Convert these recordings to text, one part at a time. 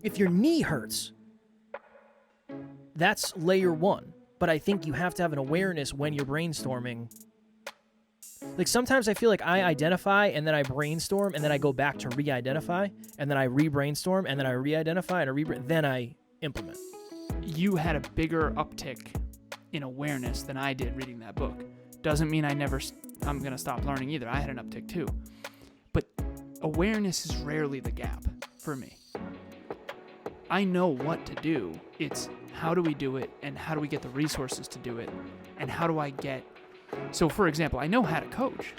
if your knee hurts, that's layer one. But I think you have to have an awareness when you're brainstorming. Like sometimes I feel like I identify and then I brainstorm and then I go back to re-identify and then I re-brainstorm and then I re-identify and then I implement. You had a bigger uptick in awareness than I did reading that book. Doesn't mean I'm going to stop learning either. I had an uptick too. But awareness is rarely the gap for me. I know what to do. It's how do we do it and how do we get the resources to do it and how do I get... So, for example, I know how to coach.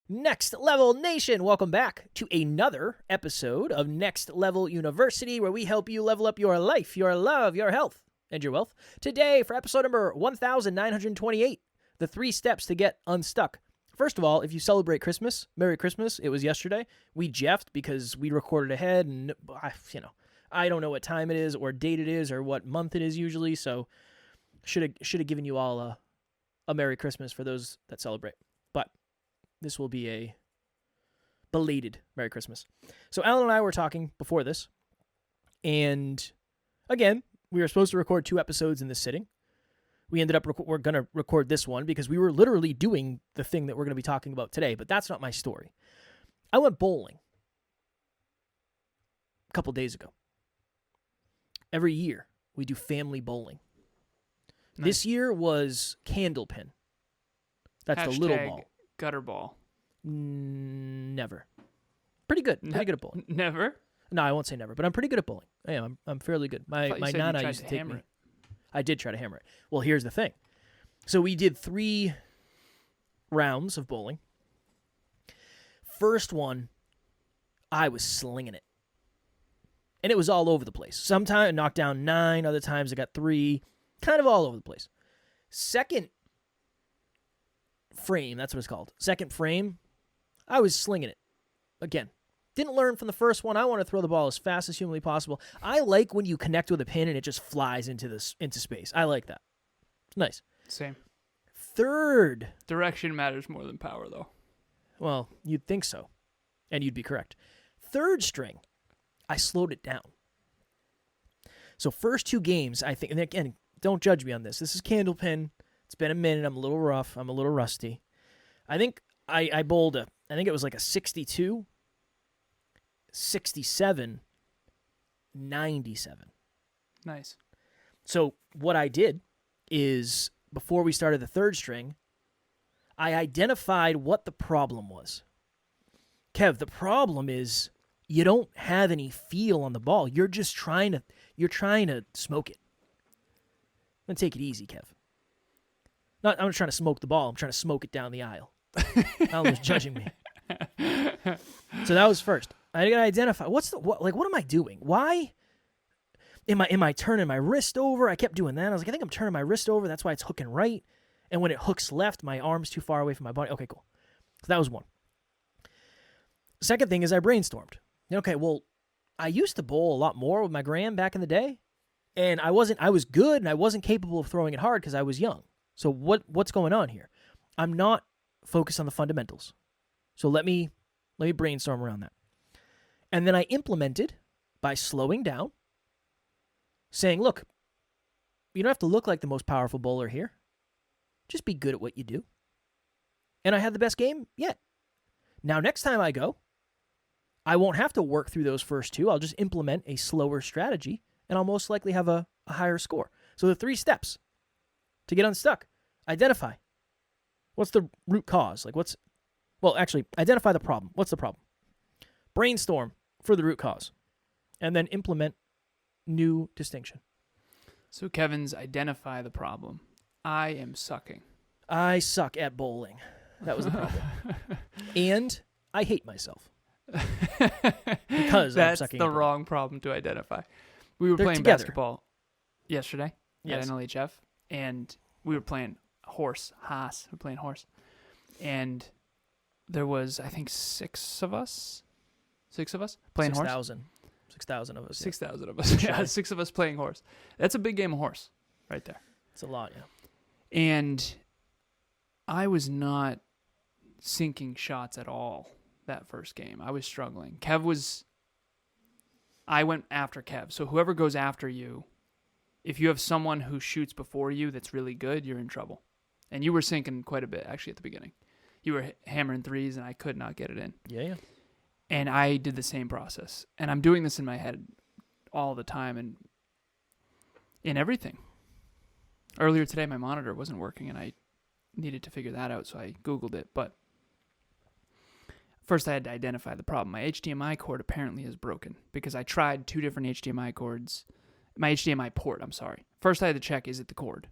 Next Level Nation, welcome back to another episode of Next Level University, where we help you level up your life, your love, your health, and your wealth. Today, for episode number 1928, the 3 steps to get unstuck. First of all, if you celebrate Christmas, Merry Christmas. It was yesterday. We jeffed because we recorded ahead, and I don't know what time it is or date it is or what month it is usually, so should have given you all a Merry Christmas for those that celebrate. But this will be a belated Merry Christmas. So Alan and I were talking before this, and again, we were supposed to record 2 episodes in this sitting. We ended up, we're going to record this one because we were literally doing the thing that we're going to be talking about today, but that's not my story. I went bowling a couple days ago. Every year, we do family bowling. Nice. This year was candlepin. That's the little ball. Gutter ball. Never. Pretty good. Pretty good at bowling. Never? No, I won't say never, but I'm pretty good at bowling. I am. I'm fairly good. My nana used to take me. I did try to hammer it. Well, here's the thing. So we did 3 rounds of bowling. First one, I was slinging it. And it was all over the place. Sometimes I knocked down 9, other times I got 3, kind of all over the place. Second frame, that's what it's called. Second frame, I was slinging it. Again, didn't learn from the first one. I want to throw the ball as fast as humanly possible. I like when you connect with a pin and it just flies into space. I like that. It's nice. Same. Third. Direction matters more than power, though. Well, you'd think so. And you'd be correct. Third string, I slowed it down. So first 2 games, I think, and again, don't judge me on this. This is candlepin. It's been a minute. I'm a little rough. I'm a little rusty. I think I bowled I think it was like a 62, 67, 97. Nice. So what I did is, before we started the third string, I identified what the problem was. Kev, the problem is you don't have any feel on the ball. You're just trying to smoke it. I'm going to take it easy, Kev. I'm not trying to smoke the ball. I'm trying to smoke it down the aisle. Alan was judging me. So that was first. I got to identify what am I doing? Why am I turning my wrist over? I kept doing that. I was like, I think I'm turning my wrist over. That's why it's hooking right. And when it hooks left, my arm's too far away from my body. Okay, cool. So that was one. Second thing is I brainstormed. Okay, well, I used to bowl a lot more with my gram back in the day, and I was good and I wasn't capable of throwing it hard because I was young. So what's going on here? I'm not focused on the fundamentals. So let me brainstorm around that. And then I implemented by slowing down, saying, look, you don't have to look like the most powerful bowler here. Just be good at what you do. And I had the best game yet. Now, next time I go, I won't have to work through those first 2. I'll just implement a slower strategy, and I'll most likely have a higher score. So the 3 steps to get unstuck. Identify. What's the root cause? Identify the problem. What's the problem? Brainstorm for the root cause. And then implement new distinction. So Kevin's identify the problem. I am sucking. I suck at bowling. That was the problem. And I hate myself. Because I'm sucking That's the at wrong problem to identify. We were playing together. Basketball yesterday Yes. at NLHF, and we were playing horse. We're playing horse. And there was, I think, 6 of us playing horse. 6,000 of us. 6,000 of us. Yeah, 6 of us playing horse. That's a big game of horse right there. It's a lot, yeah. And I was not sinking shots at all that first game. I was struggling. Kev was I went after Kev. So whoever goes after you, if you have someone who shoots before you that's really good, you're in trouble. And you were sinking quite a bit, actually, at the beginning. You were hammering threes, and I could not get it in. Yeah. And I did the same process. And I'm doing this in my head all the time and in everything. Earlier today, my monitor wasn't working, and I needed to figure that out, so I Googled it. But first, I had to identify the problem. My HDMI cord apparently is broken because I tried 2 different HDMI cords. My HDMI port, I'm sorry. First, I had to check, is it the cord?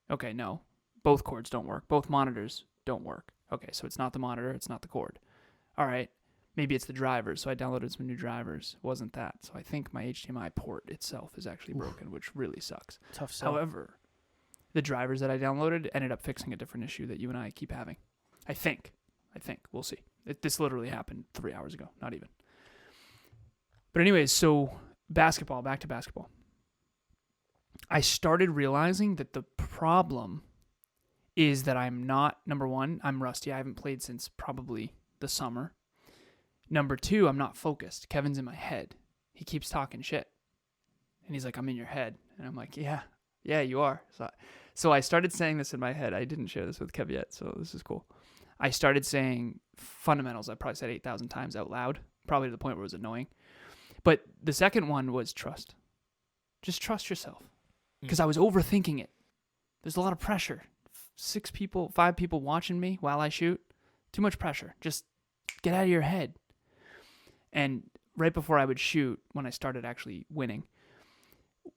Okay, no. Both cords don't work. Both monitors don't work. Okay, so it's not the monitor, it's not the cord. All right, maybe it's the drivers. So I downloaded some new drivers. It wasn't that. So I think my HDMI port itself is actually broken, which really sucks. Tough sell. However, the drivers that I downloaded ended up fixing a different issue that you and I keep having. I think. We'll see. This literally happened 3 hours ago, not even. But anyways, so back to basketball. I started realizing that the problem is that I'm not, number one, I'm rusty. I haven't played since probably the summer. Number 2, I'm not focused. Kevin's in my head. He keeps talking shit. And he's like, I'm in your head. And I'm like, yeah, you are. So I started saying this in my head. I didn't share this with Kev yet, so this is cool. I started saying fundamentals. I probably said 8,000 times out loud, probably to the point where it was annoying. But the second one was trust. Just trust yourself. Because I was overthinking it. There's a lot of pressure. 5 people watching me while I shoot. Too much pressure. Just get out of your head. And right before I would shoot, when I started actually winning,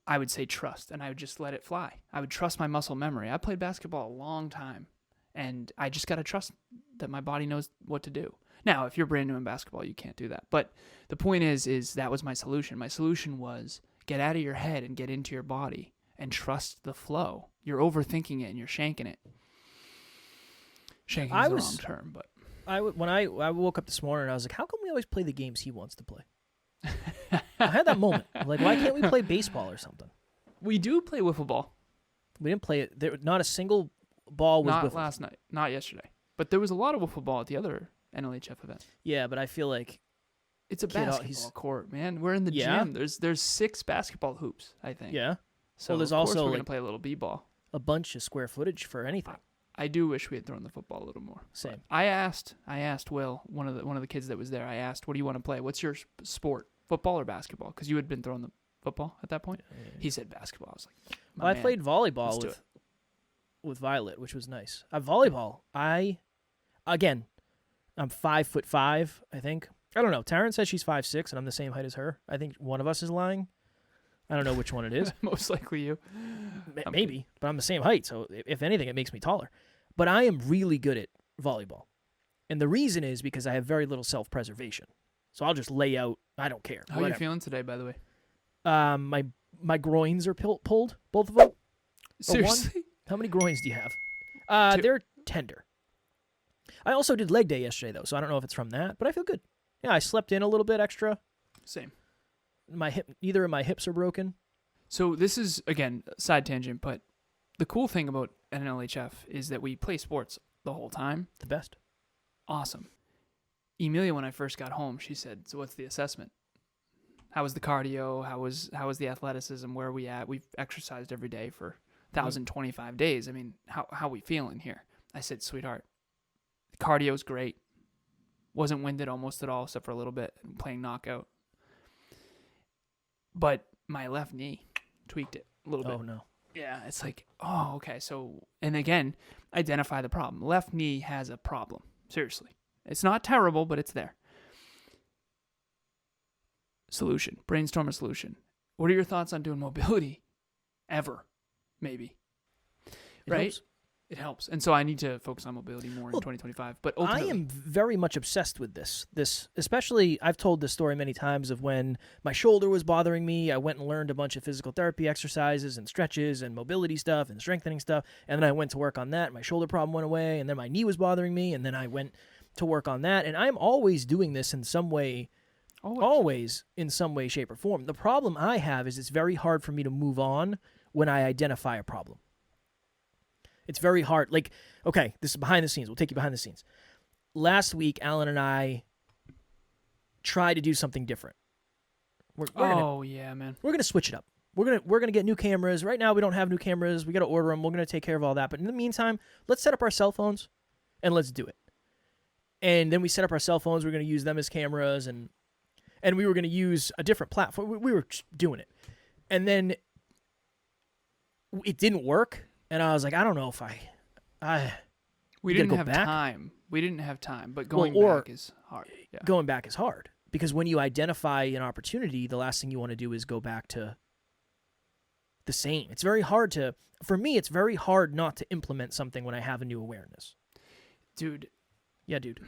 I would say trust, and I would just let it fly. I would trust my muscle memory. I played basketball a long time, and I just got to trust that my body knows what to do. Now, if you're brand new in basketball, you can't do that. But the point is that was my solution. My solution was get out of your head and get into your body and trust the flow. You're overthinking it, and you're shanking it. Shanking is the wrong term, but... When I woke up this morning, I was like, how come we always play the games he wants to play? I had that moment. Like, why can't we play baseball or something? We do play wiffle ball. We didn't play it. There, not a single ball was not wiffle. Not last night. Not yesterday. But there was a lot of wiffle ball at the other NLHF event. Yeah, but I feel like... It's a basketball court, man. We're in the gym. There's 6 basketball hoops, I think. Yeah. So well, there's of course also we're going to play a little b-ball. A bunch of square footage for anything. I do wish we had thrown the football a little more. Same. I asked Will, one of the kids that was there. I asked, "What do you want to play? What's your sport? Football or basketball?" Because you had been throwing the football at that point. Yeah. He said basketball. I was like, well, I played volleyball with Violet, which was nice. Volleyball. I'm 5'5", I think. I don't know. Taryn says she's 5'6", and I'm the same height as her. I think one of us is lying. I don't know which one it is. Most likely you. Maybe, but I'm the same height, so if anything, it makes me taller. But I am really good at volleyball. And the reason is because I have very little self-preservation. So I'll just lay out. I don't care. How are you feeling today, by the way? My groins are pulled, both of them. Seriously? How many groins do you have? 2. They're tender. I also did leg day yesterday, though, so I don't know if it's from that, but I feel good. Yeah, I slept in a little bit extra. Same. Neither of my hips are broken. So this is, again, side tangent, but the cool thing about NLHF is that we play sports the whole time. The best. Awesome. Emilia, when I first got home, she said, "So what's the assessment? How was the cardio? How was the athleticism? Where are we at? We've exercised every day for 1,025 days. I mean, how we feeling here?" I said, "Sweetheart, the cardio's great. Wasn't winded almost at all, except for a little bit, playing knockout. But my left knee tweaked it a little bit." Oh, no. Yeah, it's like, oh, okay. So, and again, identify the problem. Left knee has a problem. Seriously. It's not terrible, but it's there. Solution. Brainstorm a solution. What are your thoughts on doing mobility? Ever. Maybe. Right? Helps. It helps. And so I need to focus on mobility more in 2025. But ultimately, I am very much obsessed with this. Especially, I've told this story many times of when my shoulder was bothering me. I went and learned a bunch of physical therapy exercises and stretches and mobility stuff and strengthening stuff. And then I went to work on that. My shoulder problem went away. And then my knee was bothering me. And then I went to work on that. And I'm always doing this in some way. Always in some way, shape, or form. The problem I have is it's very hard for me to move on when I identify a problem. It's very hard. Like, okay, this is behind the scenes. We'll take you behind the scenes. Last week, Alan and I tried to do something different. Yeah, man. We're gonna switch it up. We're gonna get new cameras. Right now we don't have new cameras. We got to order them. We're gonna take care of all that. But in the meantime, let's set up our cell phones and let's do it. And then we set up our cell phones. We're gonna use them as cameras, and we were gonna use a different platform. We were just doing it, and then it didn't work. And I was like, I don't know if we didn't have time. We didn't have time. But going back is hard. Yeah. Going back is hard because when you identify an opportunity, the last thing you want to do is go back to the same. It's very hard for me, it's very hard not to implement something when I have a new awareness. Dude. Yeah, dude.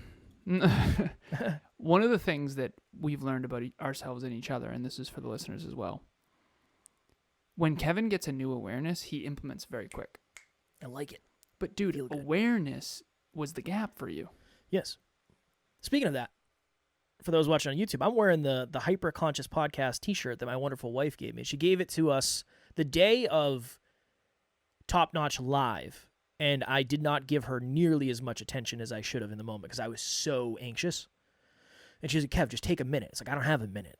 One of the things that we've learned about ourselves and each other, and this is for the listeners as well, when Kevin gets a new awareness, he implements very quick. I like it. But dude, awareness was the gap for you. Yes. Speaking of that, for those watching on YouTube, I'm wearing the Hyper Conscious Podcast t-shirt that my wonderful wife gave me. She gave it to us the day of Top Notch Live, and I did not give her nearly as much attention as I should have in the moment because I was so anxious. And she's like, Kev, just take a minute. It's like, I don't have a minute.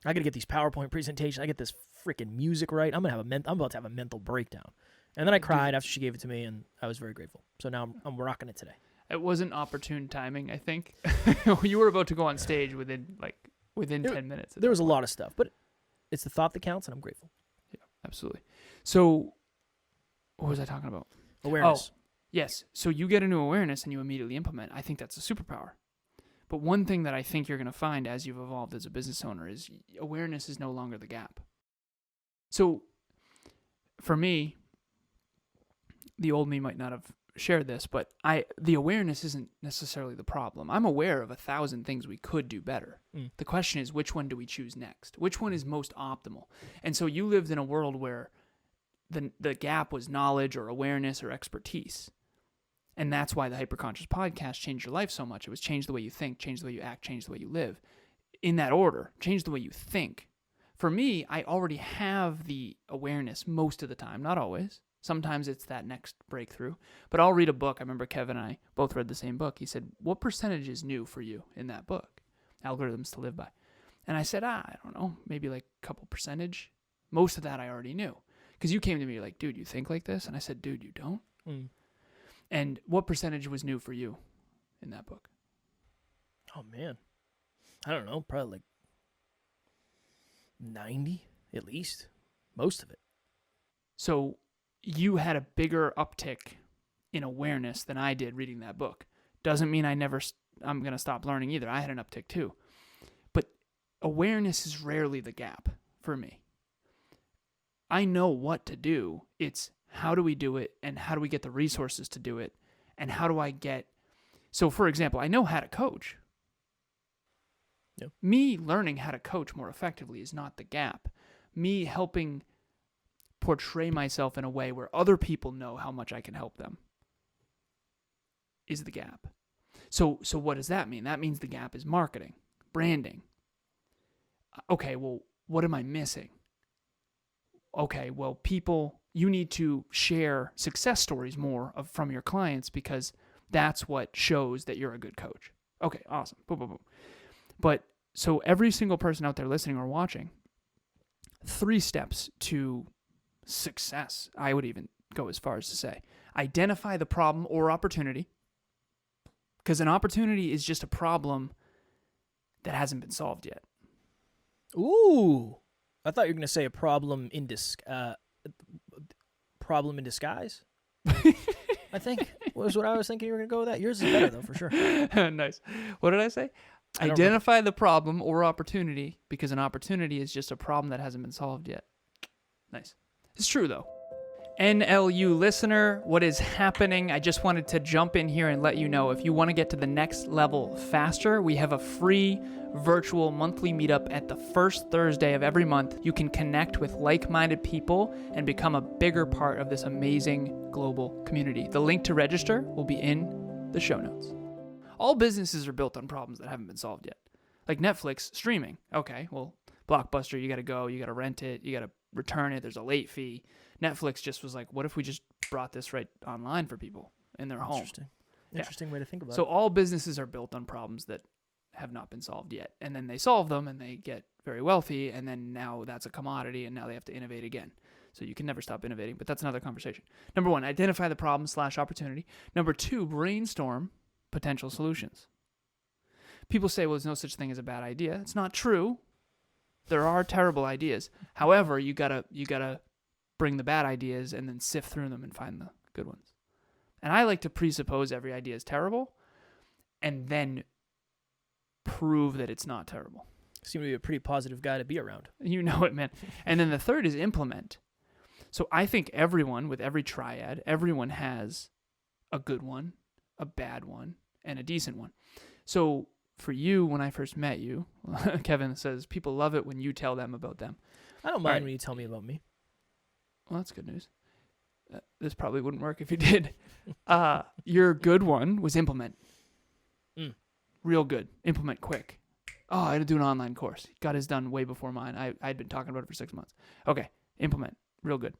I got to get these PowerPoint presentations. I get this freaking music right. I'm about to have a mental breakdown. And then I cried after she gave it to me, and I was very grateful. So now I'm rocking it today. It wasn't opportune timing, I think. You were about to go on stage within 10 minutes. There was a lot of stuff, but it's the thought that counts, and I'm grateful. Yeah, absolutely. So, what was I talking about? Awareness. Oh, yes. So you get a new awareness and you immediately implement. I think that's a superpower. But one thing that I think you're going to find as you've evolved as a business owner is awareness is no longer the gap. So, for me, the old me might not have shared this, but the awareness isn't necessarily the problem. I'm aware of 1,000 things we could do better. The question is, which one do we choose next? Which one is most optimal? And so you lived in a world where the gap was knowledge or awareness or expertise. And that's why the Hyperconscious Podcast changed your life so much. It was change the way you think, change the way you act, change the way you live. In that order, change the way you think. For me, I already have the awareness most of the time, not always. Sometimes it's that next breakthrough. But I'll read a book. I remember Kevin and I both read the same book. He said, what percentage is new for you in that book? Algorithms to Live By. And I said, I don't know, maybe like a couple percentage. Most of that I already knew. Because you came to me like, dude, you think like this? And I said, dude, you don't? And what percentage was new for you in that book? Oh, man. I don't know. Probably like 90 at least. Most of it. So you had a bigger uptick in awareness than I did reading that book. Doesn't mean I'm going to stop learning either. I had an uptick too. But awareness is rarely the gap for me. I know what to do. It's how do we do it, and how do we get the resources to do it, and how do I get... So, for example, I know how to coach. Yep. Me learning how to coach more effectively is not the gap. Me helping portray myself in a way where other people know how much I can help them is the gap. So what does that mean? That means the gap is marketing, branding. Okay, well, what am I missing? Okay, well, you need to share success stories more from your clients because that's what shows that you're a good coach. Okay, awesome. Boom, boom, boom. But so every single person out there listening or watching, 3 steps to success, I would even go as far as to say. Identify the problem or opportunity, because an opportunity is just a problem that hasn't been solved yet. Ooh. I thought you were going to say a problem in disguise. I think was what I was thinking you were going to go with that. Yours is better, though, for sure. Nice. What did I say? Identify the problem or opportunity, because an opportunity is just a problem that hasn't been solved yet. Nice. It's true, though. NLU listener, what is happening? I just wanted to jump in here and let you know, if you want to get to the next level faster, we have a free virtual monthly meetup at the first Thursday of every month. You can connect with like-minded people and become a bigger part of this amazing global community. The link to register will be in the show notes. All businesses are built on problems that haven't been solved yet. Like Netflix streaming. Okay, well, Blockbuster, you got to go, you got to rent it, you got to return it, there's a late fee. Netflix just was like, what if we just brought this right online for people in their home? Interesting way to think about it. So all businesses are built on problems that have not been solved yet. And then they solve them and they get very wealthy, and then now that's a commodity, and now they have to innovate again. So you can never stop innovating, but that's another conversation. Number 1, identify the problem/opportunity. Number 2, brainstorm potential solutions. People say, well, there's no such thing as a bad idea. It's not true. There are terrible ideas. However, you gotta bring the bad ideas and then sift through them and find the good ones. And I like to presuppose every idea is terrible and then prove that it's not terrible. You seem to be a pretty positive guy to be around. You know it, man. And then the third is implement. So I think everyone, with every triad, everyone has a good one, a bad one, and a decent one. So for you, when I first met you, Kevin says people love it when you tell them about them. I don't mind when you tell me about me. Well, that's good news. This probably wouldn't work if you did. Your good one was implement. Real good. Implement quick. Oh, I had to do an online course. Got his done way before mine. I'd been talking about it for 6 months. Okay, implement. Real good.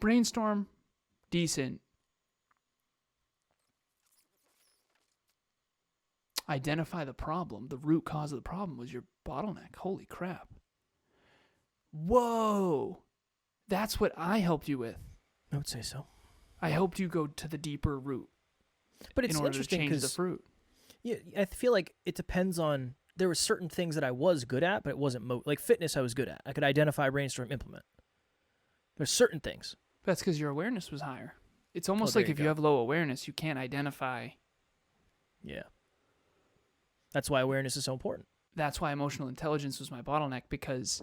Brainstorm. Decent. Identify the problem. The root cause of the problem was your bottleneck. Holy crap. Whoa. That's what I helped you with. I would say so. I helped you go to the deeper root. But it's in order interesting to change the fruit. Yeah, I feel like it depends on. There were certain things that I was good at, but it wasn't like fitness. I was good at. I could identify, brainstorm, implement. There's certain things. That's because your awareness was higher. It's almost there like you if go. you have low awareness, you can't identify. Yeah. That's why awareness is so important. That's why emotional intelligence was my bottleneck, because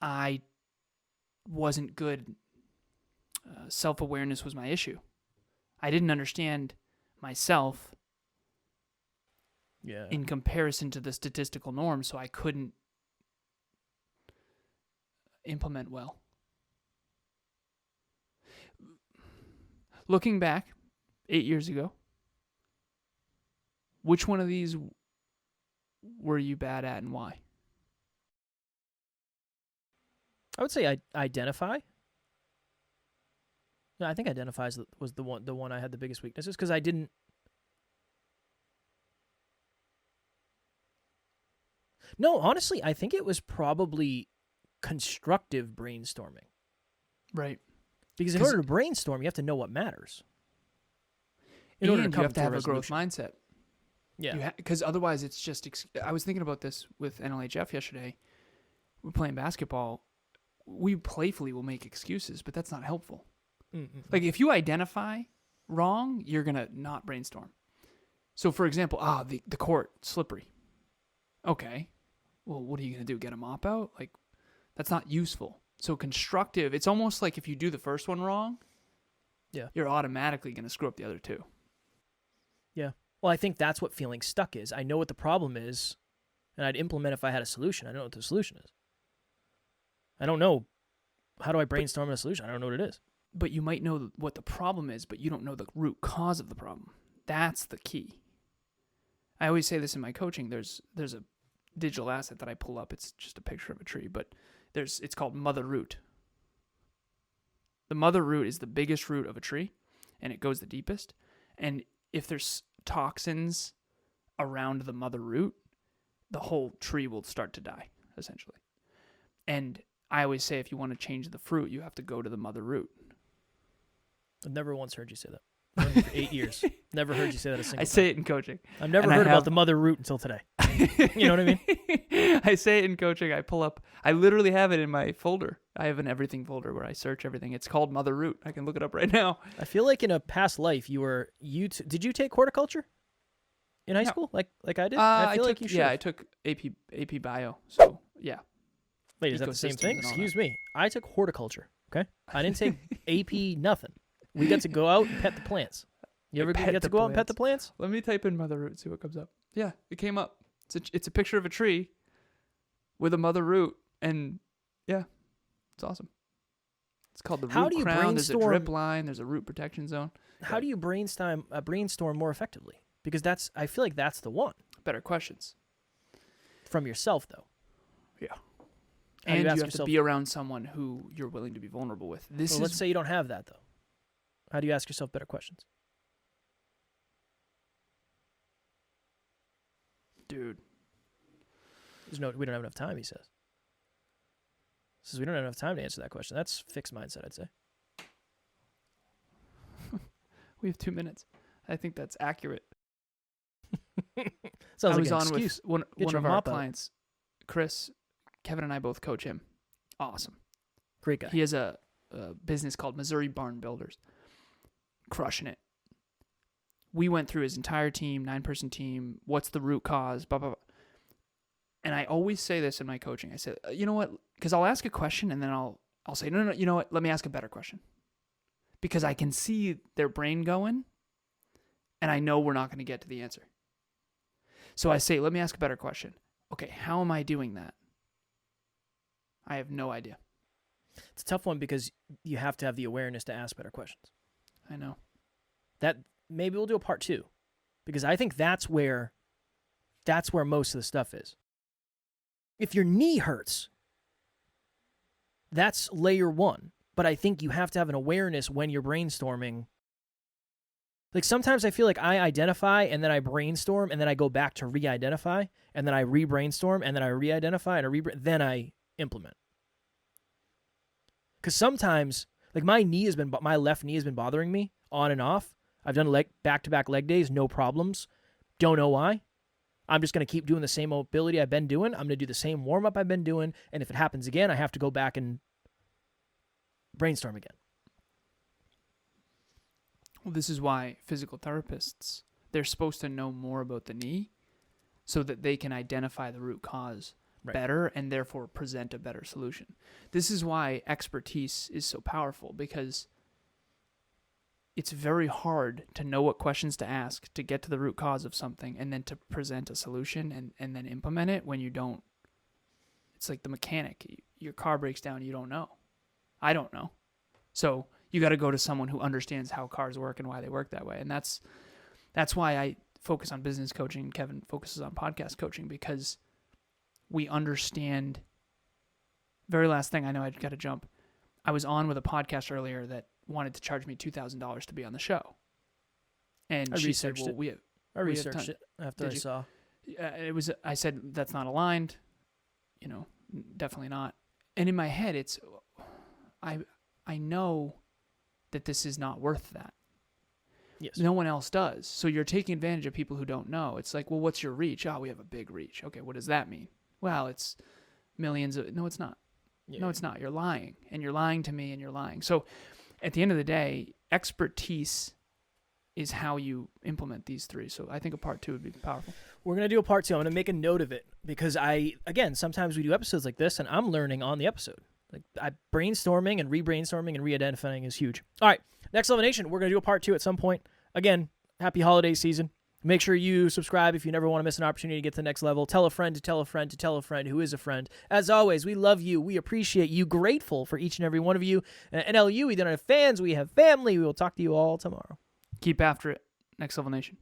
I wasn't good. Self-awareness was my issue. I didn't understand myself in comparison to the statistical norm, so I couldn't implement well. Looking back 8 years ago, which one of these were you bad at and why? I would say identify. No, I think identify was the one I had the biggest weaknesses, because I didn't. No, honestly, I think it was probably constructive brainstorming. Right. Because in order to brainstorm, you have to know what matters. And you have to have a growth mindset. Yeah. Because otherwise it's just... I was thinking about this with NLHF yesterday. We're playing basketball. We playfully will make excuses, but that's not helpful. Mm-mm. Like, if you identify wrong, you're going to not brainstorm. So, for example, the court, slippery. Okay. Well, what are you going to do? Get a mop out? Like, that's not useful. So constructive, it's almost like if you do the first one wrong, you're automatically going to screw up the other two. Yeah. Well, I think that's what feeling stuck is. I know what the problem is, and I'd implement if I had a solution. I don't know what the solution is. I don't know. How do I brainstorm a solution? I don't know what it is. But you might know what the problem is, but you don't know the root cause of the problem. That's the key. I always say this in my coaching. There's a digital asset that I pull up. It's just a picture of a tree, but it's called mother root. The mother root is the biggest root of a tree, and it goes the deepest. And if there's toxins around the mother root, the whole tree will start to die, essentially. And I always say, if you want to change the fruit, you have to go to the mother root. I've never once heard you say that. I've known you for 8 years. Never heard you say that a single time. I say it in coaching. I've never heard about the mother root until today. You know what I mean? I say it in coaching. I literally have it in my folder. I have an everything folder where I search everything. It's called mother root. I can look it up right now. I feel like in a past life did you take horticulture in high school like I did? I feel like you should. Yeah, I took AP Bio. So, yeah. Wait, is that the same thing? Excuse me. I took horticulture, okay? I didn't take AP nothing. We got to go out and pet the plants. You ever get to go out and pet the plants? Let me type in mother root, see what comes up. Yeah, it came up. It's a picture of a tree with a mother root, and yeah, it's awesome. It's called the root crown. There's a drip line. There's a root protection zone. How do you brainstorm more effectively? Because I feel like that's the one. Better questions. From yourself, though. Yeah. And you have to be around someone who you're willing to be vulnerable with. Let's say you don't have that, though. How do you ask yourself better questions? Dude. We don't have enough time, he says. He says we don't have enough time to answer that question. That's fixed mindset, I'd say. We have 2 minutes. I think that's accurate. Sounds I like was an on excuse. with one your of our mop out. clients, Chris. Kevin and I both coach him. Awesome. Great guy. He has a business called Missouri Barn Builders. Crushing it. We went through his entire team, 9-person team. What's the root cause? Blah, blah, blah. And I always say this in my coaching. I say, you know what? Because I'll ask a question and then I'll say, no, you know what? Let me ask a better question. Because I can see their brain going and I know we're not going to get to the answer. So I say, let me ask a better question. Okay, how am I doing that? I have no idea. It's a tough one because you have to have the awareness to ask better questions. I know. That maybe we'll do a part 2 because I think that's where most of the stuff is. If your knee hurts, that's layer 1. But I think you have to have an awareness when you're brainstorming. Like sometimes I feel like I identify and then I brainstorm and then I go back to re-identify and then I re-brainstorm and then I re-identify and then I implement. Because sometimes, like my left knee has been bothering me on and off. I've done back-to-back leg days, no problems. Don't know why. I'm just going to keep doing the same mobility I've been doing. I'm going to do the same warm-up I've been doing. And if it happens again, I have to go back and brainstorm again. Well, this is why physical therapists, they're supposed to know more about the knee so that they can identify the root cause better and therefore present a better solution. This is why expertise is so powerful because it's very hard to know what questions to ask to get to the root cause of something and then to present a solution and then implement it when you don't. It's like the mechanic. Your car breaks down, you don't know. I don't know. So you got to go to someone who understands how cars work and why they work that way. And that's why I focus on business coaching and Kevin focuses on podcast coaching because we understand. Very last thing, I know I got to jump. I was on with a podcast earlier that wanted to charge me $2,000 to be on the show. And she said, well, I researched it after I saw. I said, that's not aligned. Definitely not. And in my head, it's, I know that this is not worth that. Yes. No one else does. So you're taking advantage of people who don't know. It's like, well, what's your reach? Oh, we have a big reach. Okay, what does that mean? Well, it's millions of... No, it's not. Yeah. No, it's not. You're lying. And you're lying to me and you're lying. So at the end of the day, expertise is how you implement these 3. So I think a part 2 would be powerful. We're going to do a part 2. I'm going to make a note of it because sometimes we do episodes like this and I'm learning on the episode. Like brainstorming and re-brainstorming and re-identifying is huge. All right, Next Level Nation, we're going to do a part 2 at some point. Again, happy holiday season. Make sure you subscribe if you never want to miss an opportunity to get to the next level. Tell a friend to tell a friend to tell a friend who is a friend. As always, we love you. We appreciate you. Grateful for each and every one of you. And NLU, we don't have fans. We have family. We will talk to you all tomorrow. Keep after it. Next Level Nation.